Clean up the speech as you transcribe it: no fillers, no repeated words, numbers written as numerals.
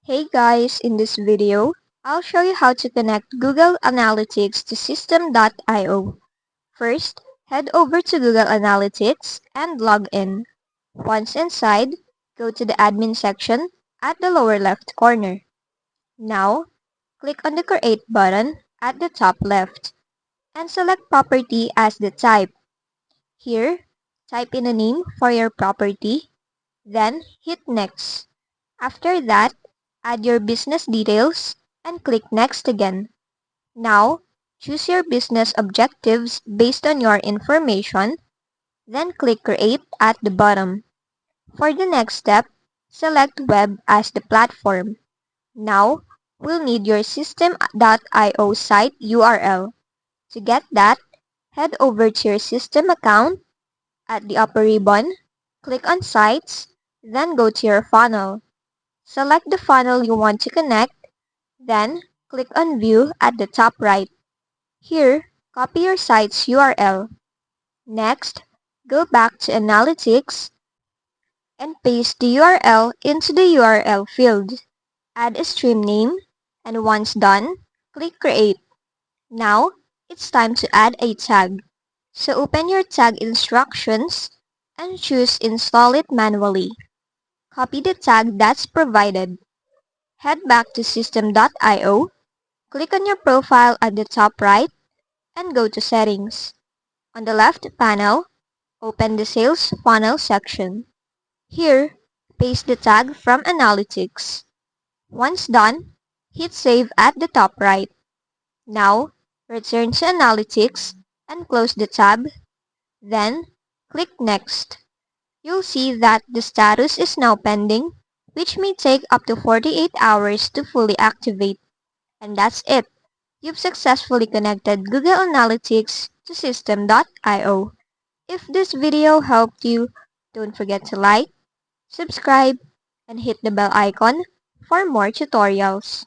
Hey guys, in this video, I'll show you how to connect Google Analytics to System.io. First, head over to Google Analytics and log in. Once inside, go to the admin section at the lower left corner. Now, click on the Create button at the top left and select Property as the type. Here, type in a name for your property, then hit Next. After that, add your business details and click Next again. Now, choose your business objectives based on your information, then click Create at the bottom. For the next step, select Web as the platform. Now, we'll need your System.io site URL. To get that, head over to your system account. At the upper ribbon, click on Sites, then go to your funnel. Select the funnel you want to connect, then click on View at the top right. Here, copy your site's URL. Next, go back to Analytics and paste the URL into the URL field. Add a stream name, and once done, click Create. Now, it's time to add a tag. So open your tag instructions and choose Install it manually. Copy the tag that's provided. Head back to System.io, click on your profile at the top right, and go to Settings. On the left panel, open the Sales Funnel section. Here, paste the tag from Analytics. Once done, hit Save at the top right. Now, return to Analytics and close the tab, then click Next. You'll see that the status is now pending, which may take up to 48 hours to fully activate. And that's it. You've successfully connected Google Analytics to System.io. If this video helped you, don't forget to like, subscribe, and hit the bell icon for more tutorials.